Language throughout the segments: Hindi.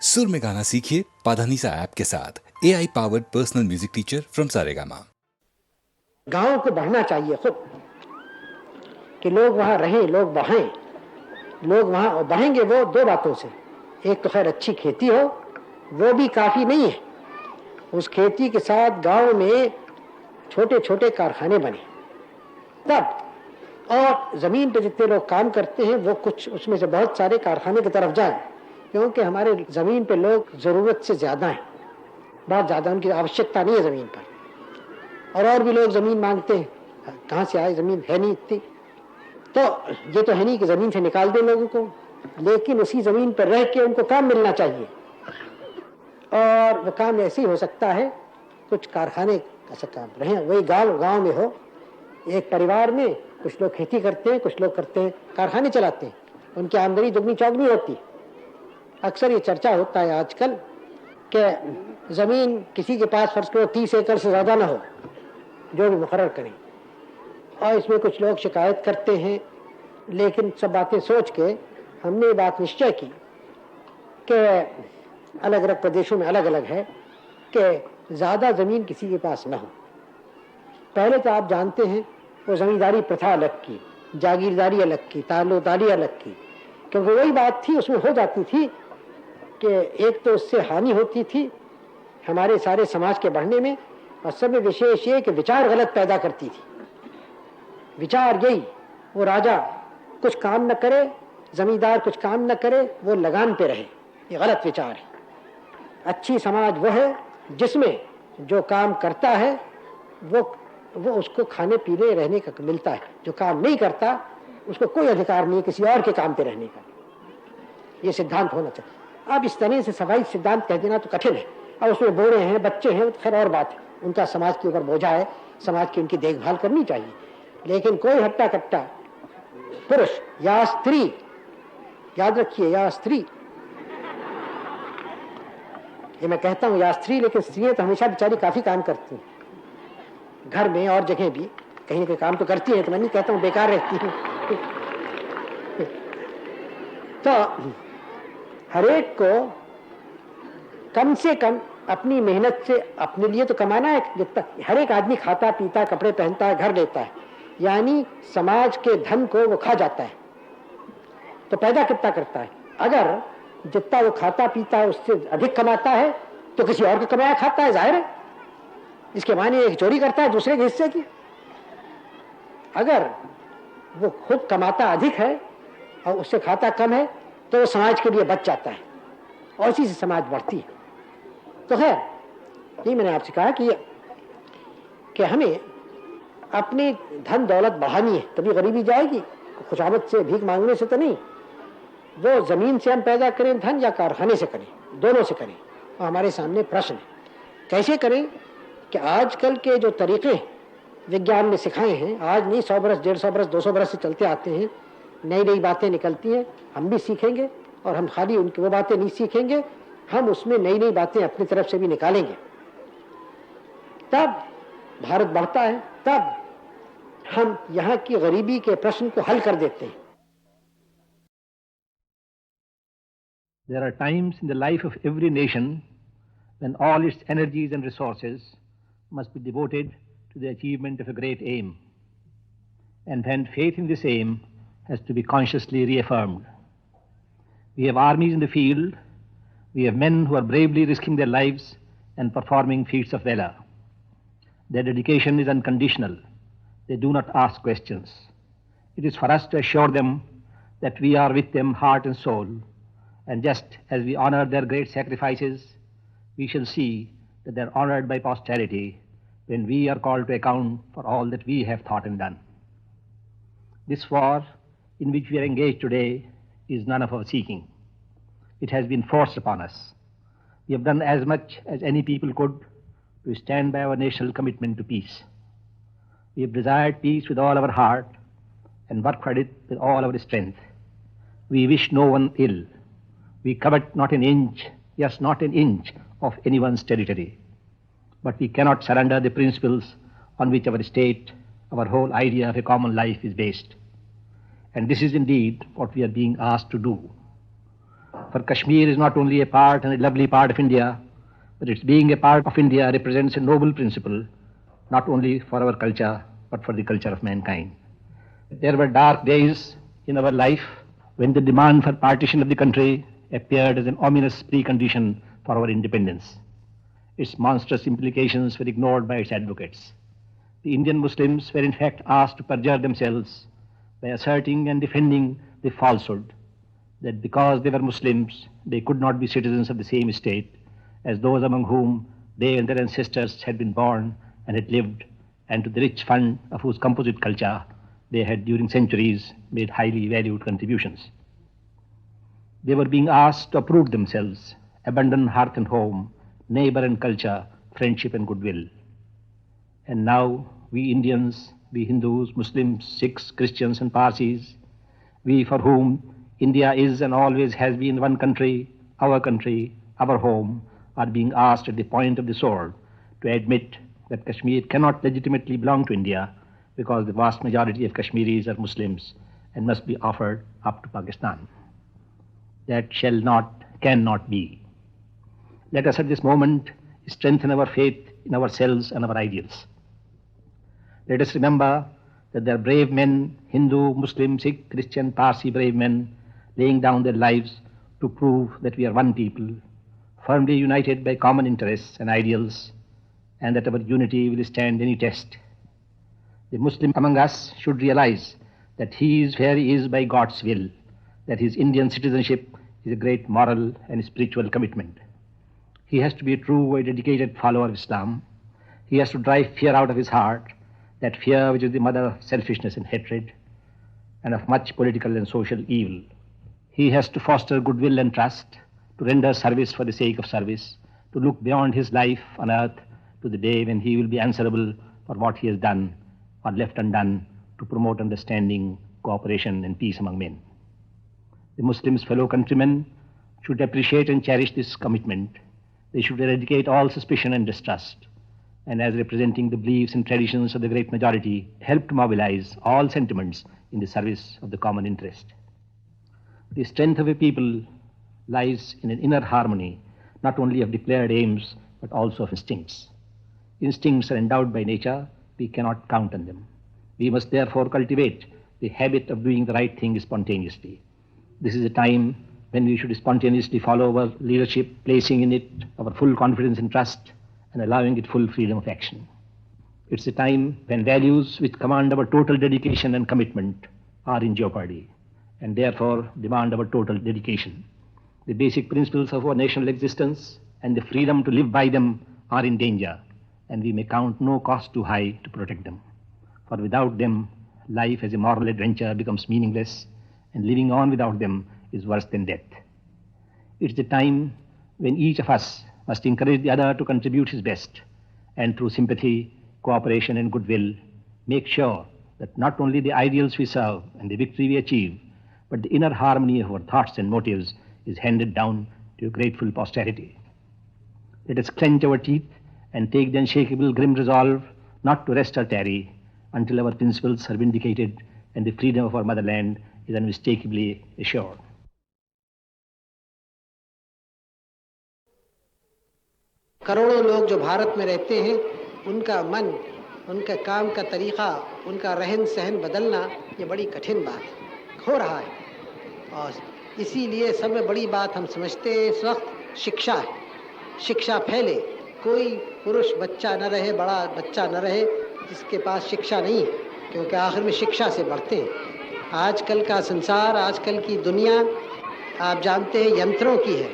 सुर में गाना सीखिए पाधानीसा ऐप के साथ। AI powered personal music teacher from Saregama. गांव को बढ़ना चाहिए खुद कि लोग वहां रहें, लोग बहें। लोग वहां बहेंगे वो दो बातों से। एक तो खैर अच्छी खेती हो, वो भी काफी नहीं है। उस खेती के साथ गांव में छोटे छोटे कारखाने बने तब, और जमीन पे जितने लोग काम करते हैं वो कुछ उसमें से बहुत सारे कारखाने की तरफ जाएं, क्योंकि हमारे जमीन पे लोग जरूरत से ज्यादा हैं, बहुत ज्यादा, उनकी आवश्यकता नहीं है जमीन पर। और भी लोग जमीन मांगते हैं, कहाँ से आए, जमीन है नहीं इतनी। तो ये तो है नहीं कि जमीन से निकाल दें लोगों को, लेकिन उसी जमीन पर रह के उनको काम मिलना चाहिए। और वो काम ऐसे ही हो सकता है, कुछ कारखाने ऐसा काम रहे, वही गांव में हो। एक परिवार में कुछ लोग खेती करते हैं, कुछ लोग करते हैं कारखाने चलाते हैं, उनकी आमदनी दुगनी चौगनी होती। अक्सर ये चर्चा होता है आजकल कि जमीन किसी के पास फर्ज करो 30 एकड़ से ज्यादा ना हो, जो भी मुकर्रर करें, और इसमें कुछ लोग शिकायत करते हैं। लेकिन सब बातें सोच के हमने ये बात निश्चय की कि अलग अलग प्रदेशों में अलग अलग है कि ज्यादा जमीन किसी के पास ना हो। पहले तो आप जानते हैं वो जमींदारी प्रथा अलग की, जागीरदारी अलग की, ताल्लुकदारी अलग की, क्योंकि वही बात थी, उसमें हो जाती थी कि एक तो उससे हानि होती थी हमारे सारे समाज के बढ़ने में, और सब में विशेष ये कि विचार गलत पैदा करती थी। विचार यही, वो राजा कुछ काम न करे, जमींदार कुछ काम न करे, वो लगान पे रहे, ये गलत विचार है। अच्छी समाज वो है जिसमें जो काम करता है वो उसको खाने पीने रहने का मिलता है, जो काम नहीं करता उसको कोई अधिकार नहीं किसी और के काम पे रहने का। ये सिद्धांत होना चाहिए। अब इस तरह से सफाई सिद्धांत कह देना तो कठिन है। अब उसमें बूढ़े हैं, बच्चे हैं, खैर और बात है, उनका समाज के ऊपर बोझा है, समाज की उनकी देखभाल करनी चाहिए। लेकिन कोई हट्टा कट्टा पुरुष या स्त्री, याद रखिए या स्त्री, ये मैं कहता हूं या स्त्री, लेकिन स्त्रियां तो हमेशा बेचारी काफी काम करती हैं, घर में और जगह भी कहीं ना कहीं काम तो करती है, तो मैं नहीं कहता हूं बेकार रहती है। तो हरेक को कम से कम अपनी मेहनत से अपने लिए तो कमाना है। जितना हर एक आदमी खाता पीता, कपड़े पहनता है, घर लेता है, यानी समाज के धन को वो खा जाता है, तो पैदा कितना करता है? अगर जितना वो खाता पीता है उससे अधिक कमाता है तो किसी और को कमाया खाता है, जाहिर है। इसके माने एक चोरी करता है दूसरे के हिस्से की। अगर वो खुद कमाता अधिक है और उससे खाता कम है तो वो समाज के लिए बच जाता है, और इसी से समाज बढ़ती है। तो खैर, ये मैंने आपसे कहा कि हमें अपनी धन दौलत बढ़ानी है, तभी गरीबी जाएगी। खुशामद से, भीख मांगने से तो नहीं। वो जमीन से हम पैदा करें धन या कारखाने से करें, दोनों से करें। और हमारे सामने प्रश्न है कैसे करें कि आजकल के जो तरीके विज्ञान ने सिखाए हैं, आज नहीं 100 बरस, 150 बरस, 200 बरस से चलते आते हैं, नई नई बातें निकलती हैं, हम भी सीखेंगे। और हम खाली उनकी वो बातें नहीं सीखेंगे, हम उसमें नई नई बातें अपनी तरफ से भी निकालेंगे। तब भारत बढ़ता है, तब हम यहाँ की गरीबी के प्रश्न को हल कर देते हैं। There are times in the life of every nation when all its energies and resources must be devoted to the achievement of a great aim, and when faith in this aim has to be consciously reaffirmed. We have armies in the field, we have men who are bravely risking their lives and performing feats of valor. Their dedication is unconditional. They do not ask questions. It is for us to assure them that we are with them heart and soul, and just as we honor their great sacrifices, we shall see that they are honored by posterity when we are called to account for all that we have thought and done. This war in which we are engaged today is none of our seeking. It has been forced upon us. We have done as much as any people could to stand by our national commitment to peace. We have desired peace with all our heart and worked for it with all our strength. We wish no one ill. We covet not an inch, yes, not an inch of anyone's territory. But we cannot surrender the principles on which our state, our whole idea of a common life is based. And this is indeed what we are being asked to do. For Kashmir is not only a part and a lovely part of India, but its being a part of India represents a noble principle, not only for our culture, but for the culture of mankind. There were dark days in our life when the demand for partition of the country appeared as an ominous precondition for our independence. Its monstrous implications were ignored by its advocates. The Indian Muslims were in fact asked to perjure themselves by asserting and defending the falsehood that because they were Muslims, they could not be citizens of the same state as those among whom they and their ancestors had been born and had lived, and to the rich fund of whose composite culture they had during centuries made highly valued contributions. They were being asked to uproot themselves, abandon hearth and home, neighbor and culture, friendship and goodwill. And now we Indians, we Hindus, Muslims, Sikhs, Christians and Parsis, we for whom India is and always has been one country, our home, are being asked at the point of the sword to admit that Kashmir cannot legitimately belong to India because the vast majority of Kashmiris are Muslims and must be offered up to Pakistan. That shall not, cannot be. Let us at this moment strengthen our faith in ourselves and our ideals. Let us remember that there are brave men, Hindu, Muslim, Sikh, Christian, Parsi brave men, laying down their lives to prove that we are one people, firmly united by common interests and ideals, and that our unity will stand any test. The Muslim among us should realize that he is where he is by God's will, that his Indian citizenship is a great moral and spiritual commitment. He has to be a true and dedicated follower of Islam. He has to drive fear out of his heart, that fear which is the mother of selfishness and hatred, and of much political and social evil. He has to foster goodwill and trust, to render service for the sake of service, to look beyond his life on earth to the day when he will be answerable for what he has done or left undone to promote understanding, cooperation and peace among men. The Muslims' fellow countrymen should appreciate and cherish this commitment. They should eradicate all suspicion and distrust, and as representing the beliefs and traditions of the great majority, help to mobilize all sentiments in the service of the common interest. The strength of a people lies in an inner harmony, not only of declared aims, but also of instincts. Instincts are endowed by nature, we cannot count on them. We must therefore cultivate the habit of doing the right thing spontaneously. This is a time when we should spontaneously follow our leadership, placing in it our full confidence and trust, and allowing it full freedom of action. It's a time when values which command our total dedication and commitment are in jeopardy, and therefore demand our total dedication. The basic principles of our national existence and the freedom to live by them are in danger, and we may count no cost too high to protect them. For without them, life as a moral adventure becomes meaningless, and living on without them is worse than death. It's the time when each of us must encourage the other to contribute his best, and through sympathy, cooperation and goodwill, make sure that not only the ideals we serve and the victory we achieve, but the inner harmony of our thoughts and motives is handed down to a grateful posterity. Let us clench our teeth and take the unshakable grim resolve not to rest or tarry until our principles are vindicated and the freedom of our motherland is unmistakably assured. करोड़ों लोग जो भारत में रहते हैं, उनका मन, उनका काम का तरीक़ा, उनका रहन सहन बदलना ये बड़ी कठिन बात है, हो रहा है। और इसीलिए सबसे बड़ी बात हम समझते हैं इस वक्त शिक्षा है। शिक्षा फैले, कोई पुरुष बच्चा न रहे, बड़ा बच्चा न रहे जिसके पास शिक्षा नहीं है, क्योंकि आखिर में शिक्षा से बढ़ते हैं। आजकल का संसार, आजकल की दुनिया आप जानते हैं यंत्रों की है,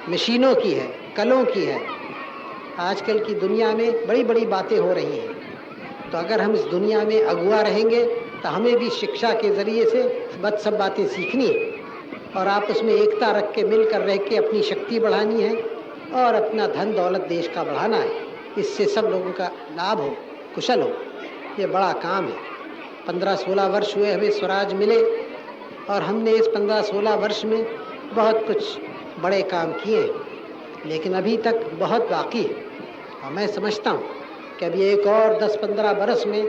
मशीनों की है, कलों की है। आजकल की दुनिया में बड़ी बड़ी बातें हो रही हैं। तो अगर हम इस दुनिया में अगुआ रहेंगे तो हमें भी शिक्षा के ज़रिए से सब बातें सीखनी है और आपस में एकता रख के मिलकर रह के अपनी शक्ति बढ़ानी है और अपना धन दौलत देश का बढ़ाना है। इससे सब लोगों का लाभ हो, कुशल हो। ये बड़ा काम है। 15-16 वर्ष हुए हमें स्वराज मिले और हमने इस 15-16 वर्ष में बहुत कुछ बड़े काम किए, लेकिन अभी तक बहुत बाकी है। और मैं समझता हूँ कि अभी एक और 10-15 बरस में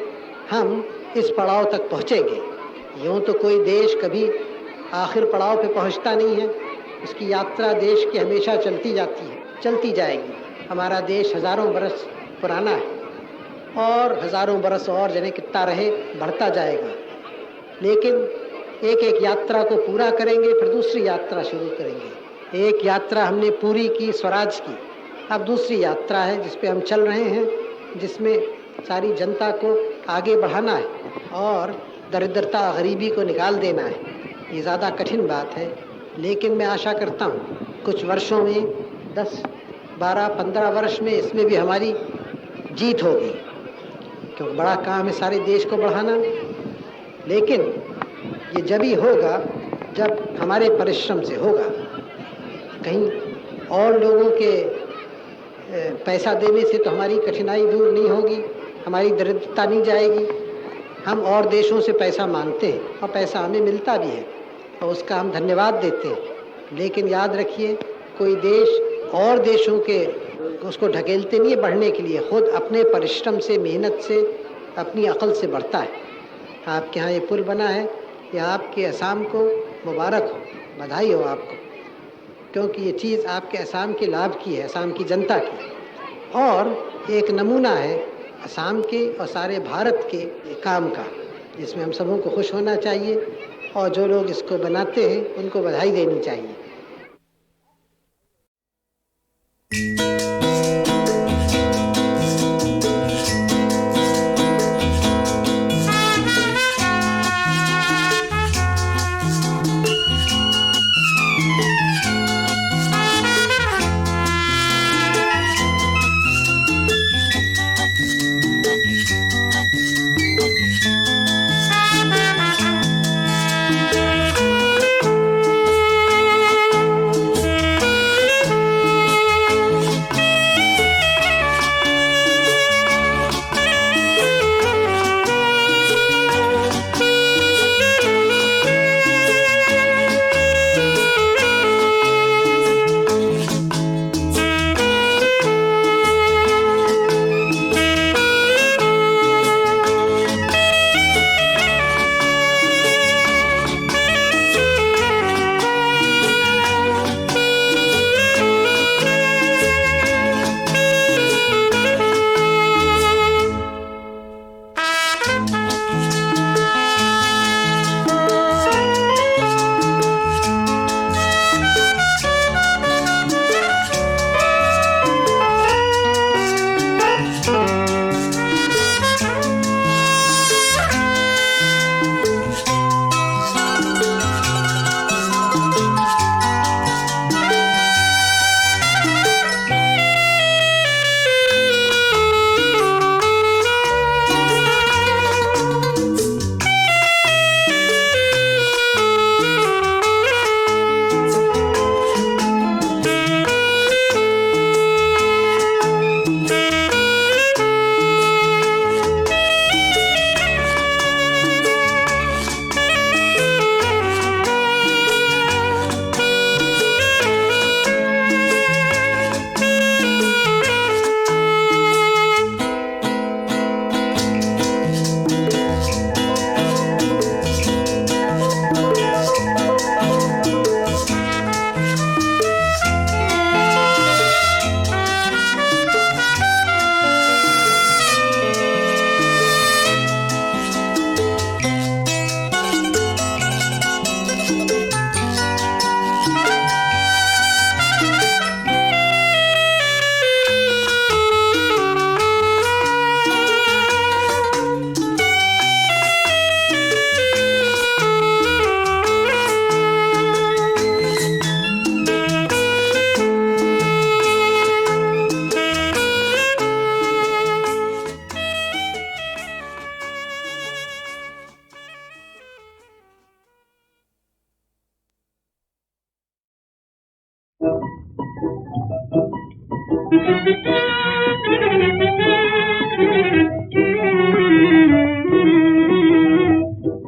हम इस पड़ाव तक पहुँचेंगे। यूँ तो कोई देश कभी आखिर पड़ाव पे पहुँचता नहीं है, इसकी यात्रा देश की हमेशा चलती जाती है, चलती जाएगी। हमारा देश हज़ारों बरस पुराना है और हज़ारों बरस और जने कितना रहे बढ़ता जाएगा। लेकिन एक एक यात्रा को पूरा करेंगे, फिर दूसरी यात्रा शुरू करेंगे। एक यात्रा हमने पूरी की, स्वराज की, अब दूसरी यात्रा है जिस पे हम चल रहे हैं, जिसमें सारी जनता को आगे बढ़ाना है और दरिद्रता गरीबी को निकाल देना है। ये ज़्यादा कठिन बात है, लेकिन मैं आशा करता हूँ कुछ वर्षों में 10, 12, 15 वर्ष में इसमें भी हमारी जीत होगी, क्योंकि बड़ा काम है सारे देश को बढ़ाना। लेकिन ये जब ही होगा जब हमारे परिश्रम से होगा। कहीं और लोगों के पैसा देने से तो हमारी कठिनाई दूर नहीं होगी, हमारी दरिद्रता नहीं जाएगी। हम और देशों से पैसा मांगते हैं और पैसा हमें मिलता भी है और उसका हम धन्यवाद देते हैं। लेकिन याद रखिए, कोई देश और देशों के उसको ढकेलते नहीं है बढ़ने के लिए, खुद अपने परिश्रम से, मेहनत से, अपनी अकल से बढ़ता है। आपके यहाँ ये पुल बना है, ये आपके असम को मुबारक हो, बधाई हो आपको, क्योंकि ये चीज़ आपके असम के लाभ की है, असम की जनता की, और एक नमूना है असम के और सारे भारत के काम का, जिसमें हम सबों को खुश होना चाहिए और जो लोग इसको बनाते हैं उनको बधाई देनी चाहिए।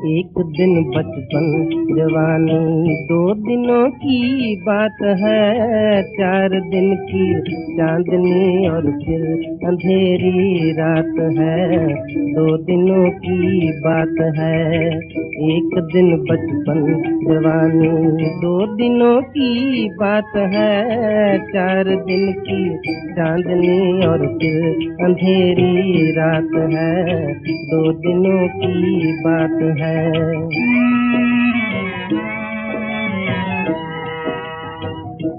एक दिन बचपन जवानी, 2 दिनों की बात है, 4 दिन की चांदनी और फिर अंधेरी रात है, 2 दिनों की बात है। एक दिन बचपन जवानी, 2 दिनों की बात है, 4 दिन की चांदनी और फिर अंधेरी रात है, 2 दिनों की बात है।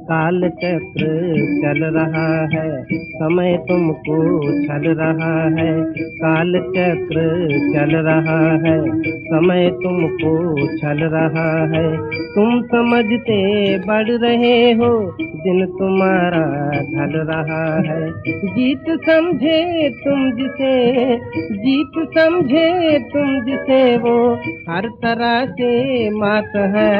काल चक्र चल रहा है, समय तुमको छल रहा है, काल चक्र चल रहा है, समय तुमको छल रहा है, तुम समझते बढ़ रहे हो, दिन तुम्हारा ढल रहा है, जीत समझे तुम जिसे वो हर तरह से मात है,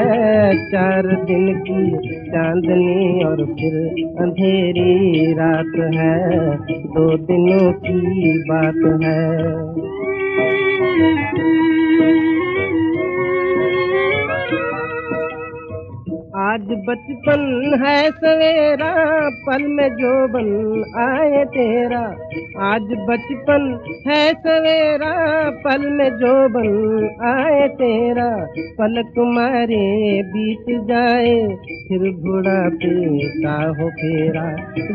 4 दिन की चांदनी और फिर अंधेरी रात है, 2 दिनों की बात है। आज बचपन है सवेरा, पल में जोबन आए तेरा, आज बचपन है सवेरा, पल में जोबन आए तेरा, पलक मारे बीत जाए फिर बुढ़ापे का हो फेरा,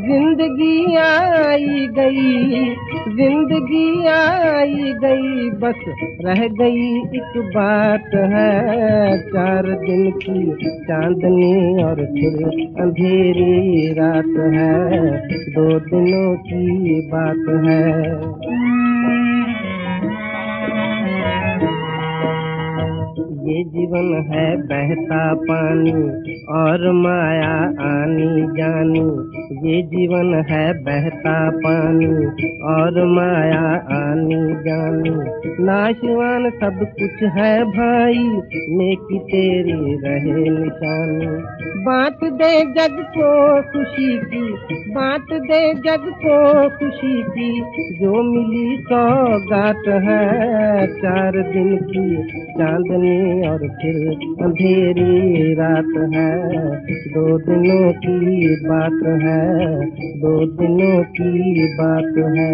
जिंदगी आई गई, बस रह गई एक बात है, 4 दिन की चांदनी और फिर अंधेरी रात है, 2 दिनों की बात है। ये जीवन है बहता पानी और माया आनी जानी, ये जीवन है बहता पानी और माया आनी जानी, नाशवान सब कुछ है भाई, नेकी तेरी रहे निशानी, बांट दे जग को खुशी की, बांट दे जग को खुशी की, जो मिली सौगात है, 4 दिन की चांदनी और फिर अंधेरी रात है, 2 दिनों की बात है, 2 दिनों की बात है।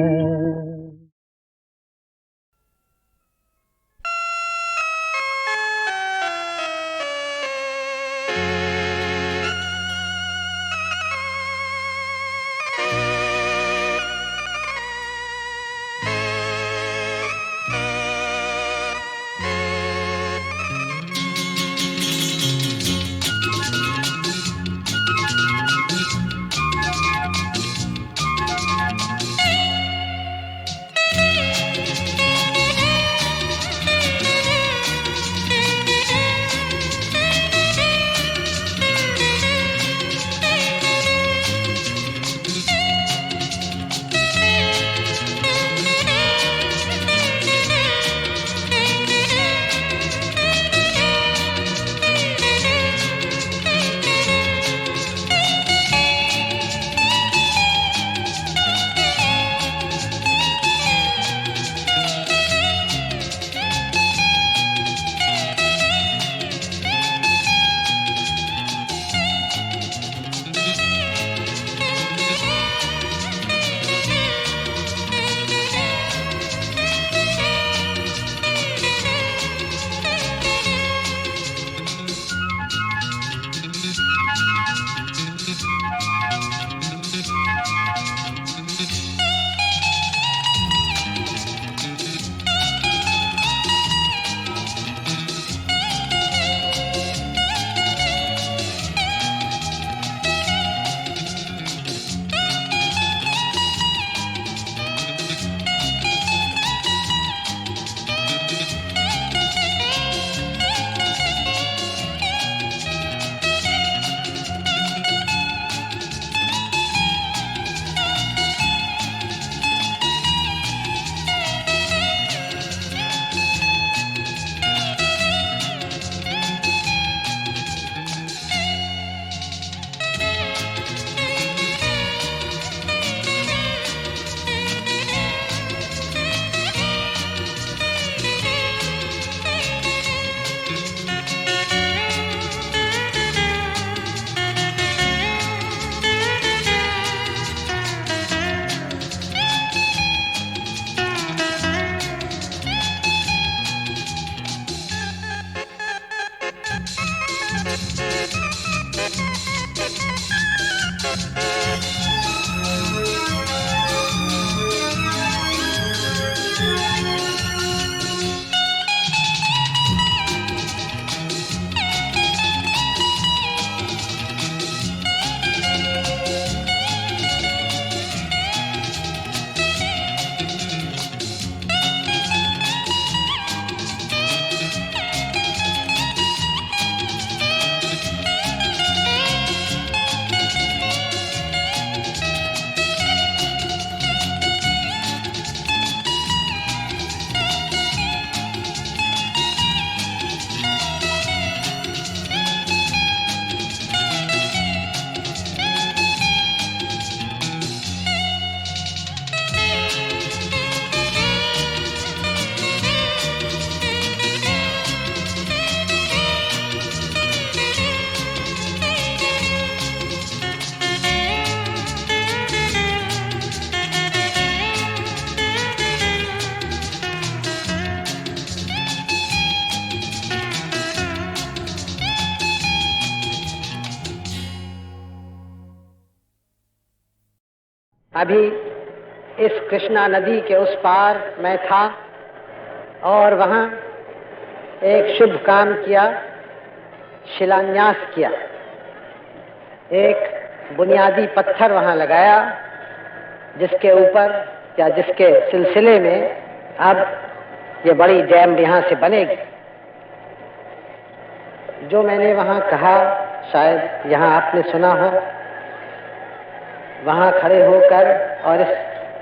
अभी इस कृष्णा नदी के उस पार मैं था और वहाँ एक शुभ काम किया, शिलान्यास किया। एक बुनियादी पत्थर वहाँ लगाया जिसके ऊपर या जिसके सिलसिले में अब ये बड़ी डैम यहाँ से बनेगी। जो मैंने वहाँ कहा, शायद यहाँ आपने सुना हो। वहाँ खड़े होकर और इस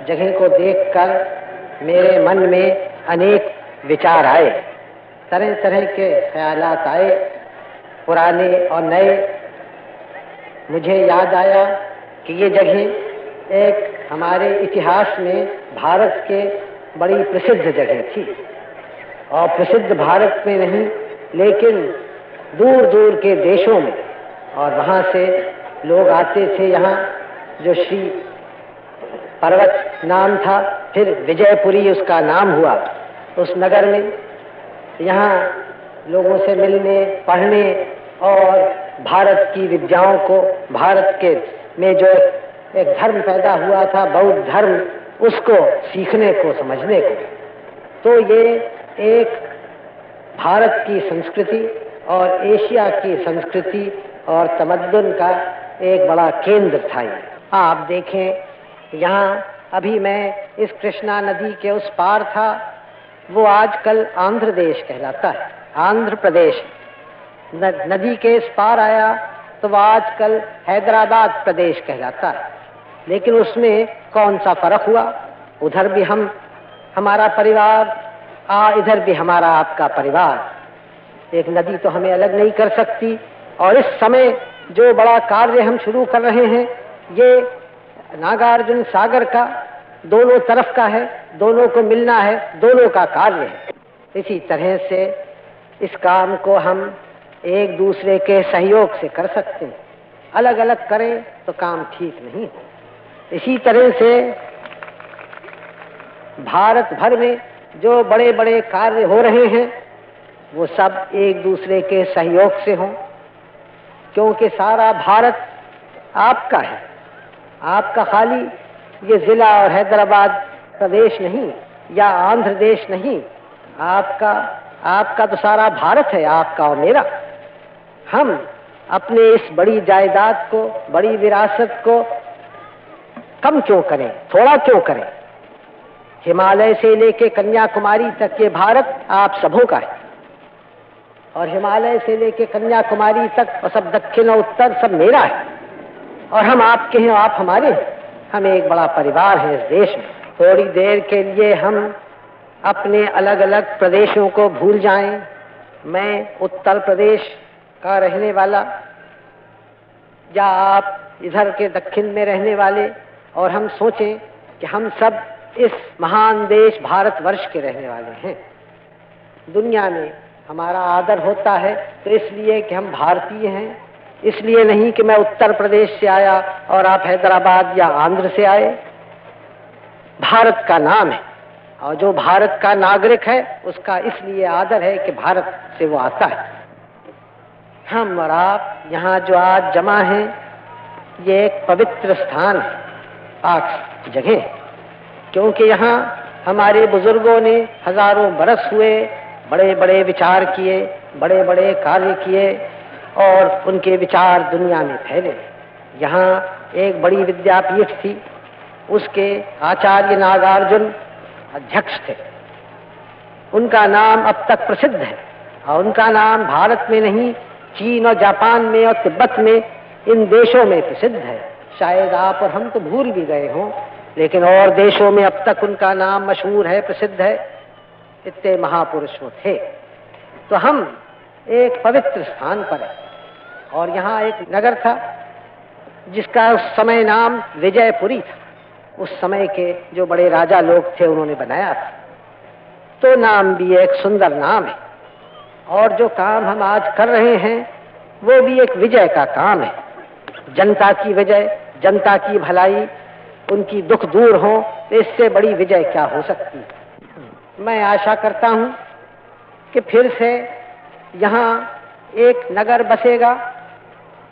जगह को देखकर मेरे मन में अनेक विचार आए, तरह तरह के ख्यालात आए, पुराने और नए। मुझे याद आया कि ये जगह एक हमारे इतिहास में भारत के बड़ी प्रसिद्ध जगह थी, और प्रसिद्ध भारत में नहीं लेकिन दूर दूर के देशों में, और वहाँ से लोग आते थे यहाँ। जो श्री पर्वत नाम था, फिर विजयपुरी उसका नाम हुआ। उस नगर में यहाँ लोगों से मिलने, पढ़ने और भारत की विद्याओं को, भारत के में जो एक धर्म पैदा हुआ था, बौद्ध धर्म, उसको सीखने को, समझने को। तो ये एक भारत की संस्कृति और एशिया की संस्कृति और तमद्दुन का एक बड़ा केंद्र था ये। आप देखें, यहाँ अभी मैं इस कृष्णा नदी के उस पार था, वो आजकल आंध्र देश कहलाता है, आंध्र प्रदेश। नदी के इस पार आया तो वह आजकल हैदराबाद प्रदेश कहलाता है। लेकिन उसमें कौन सा फर्क हुआ? उधर भी हमारा परिवार, इधर भी हमारा आपका परिवार। एक नदी तो हमें अलग नहीं कर सकती। और इस समय जो बड़ा कार्य हम शुरू कर रहे हैं, ये नागार्जुन सागर का दोनों तरफ का है, दोनों को मिलना है, दोनों का कार्य है। इसी तरह से इस काम को हम एक दूसरे के सहयोग से कर सकते हैं। अलग अलग करें तो काम ठीक नहीं हो। इसी तरह से भारत भर में जो बड़े बड़े कार्य हो रहे हैं, वो सब एक दूसरे के सहयोग से हों, क्योंकि सारा भारत आपका है। आपका खाली ये जिला और हैदराबाद प्रदेश नहीं या आंध्र देश नहीं, आपका तो सारा भारत है, आपका और मेरा। हम अपने इस बड़ी जायदाद को, बड़ी विरासत को कम क्यों करें, थोड़ा क्यों करें? हिमालय से लेके कन्याकुमारी तक ये भारत आप सबों का है, और हिमालय से लेके कन्याकुमारी तक और सब दक्षिण और उत्तर सब मेरा है। और हम आपके हैं, आप हमारे हैं। हम एक बड़ा परिवार है इस देश में। थोड़ी देर के लिए हम अपने अलग अलग प्रदेशों को भूल जाएं। मैं उत्तर प्रदेश का रहने वाला, या आप इधर के दक्षिण में रहने वाले, और हम सोचें कि हम सब इस महान देश भारतवर्ष के रहने वाले हैं। दुनिया में हमारा आदर होता है तो इसलिए कि हम भारतीय हैं, इसलिए नहीं कि मैं उत्तर प्रदेश से आया और आप हैदराबाद या आंध्र से आए। भारत का नाम है, और जो भारत का नागरिक है उसका इसलिए आदर है कि भारत से वो आता है। हम और आप यहाँ जो आज जमा हैं, ये एक पवित्र स्थान है, पाक जगह, क्योंकि यहाँ हमारे बुजुर्गों ने हजारों बरस हुए बड़े बड़े विचार किए, बड़े बड़े कार्य किए, और उनके विचार दुनिया में फैले। यहाँ एक बड़ी विद्यापीठ थी, उसके आचार्य नागार्जुन अध्यक्ष थे। उनका नाम अब तक प्रसिद्ध है, और उनका नाम भारत में नहीं, चीन और जापान में और तिब्बत में, इन देशों में प्रसिद्ध है। शायद आप और हम तो भूल भी गए हों, लेकिन और देशों में अब तक उनका नाम मशहूर है, प्रसिद्ध है। इतने महापुरुष वो थे। तो हम एक पवित्र स्थान पर है, और यहाँ एक नगर था जिसका उस समय नाम विजयपुरी था। उस समय के जो बड़े राजा लोग थे उन्होंने बनाया था। तो नाम भी एक सुंदर नाम है, और जो काम हम आज कर रहे हैं वो भी एक विजय का काम है। जनता की विजय, जनता की भलाई, उनकी दुख दूर हो, तो इससे बड़ी विजय क्या हो सकती है। मैं आशा करता हूं कि फिर से यहाँ एक नगर बसेगा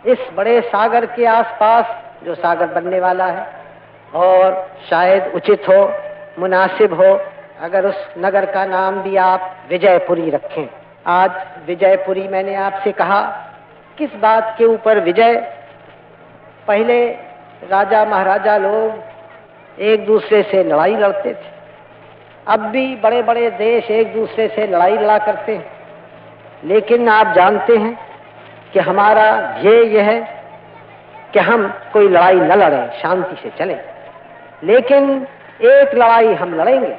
इस बड़े सागर के आसपास, जो सागर बनने वाला है, और शायद उचित हो, मुनासिब हो अगर उस नगर का नाम भी आप विजयपुरी रखें। आज विजयपुरी मैंने आपसे कहा, किस बात के ऊपर विजय? पहले राजा महाराजा लोग एक दूसरे से लड़ाई लड़ते थे, अब भी बड़े बड़े देश एक दूसरे से लड़ाई लड़ा करते हैं, लेकिन आप जानते हैं कि हमारा ध्येय यह है कि हम कोई लड़ाई न लड़ें, शांति से चलें। लेकिन एक लड़ाई हम लड़ेंगे,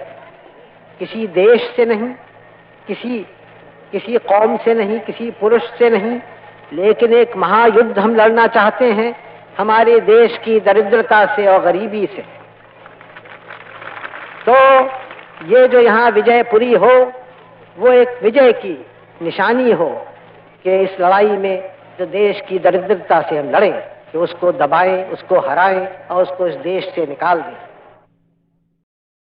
किसी देश से नहीं, किसी कौम से नहीं, किसी पुरुष से नहीं, लेकिन एक महायुद्ध हम लड़ना चाहते हैं हमारे देश की दरिद्रता से और गरीबी से। तो ये जो यहाँ विजयपुरी हो, वो एक विजय की निशानी हो कि इस लड़ाई में जो देश की दरिद्रता से हम लड़ें, कि उसको दबाएं, उसको हराएं और उसको इस देश से निकाल दें।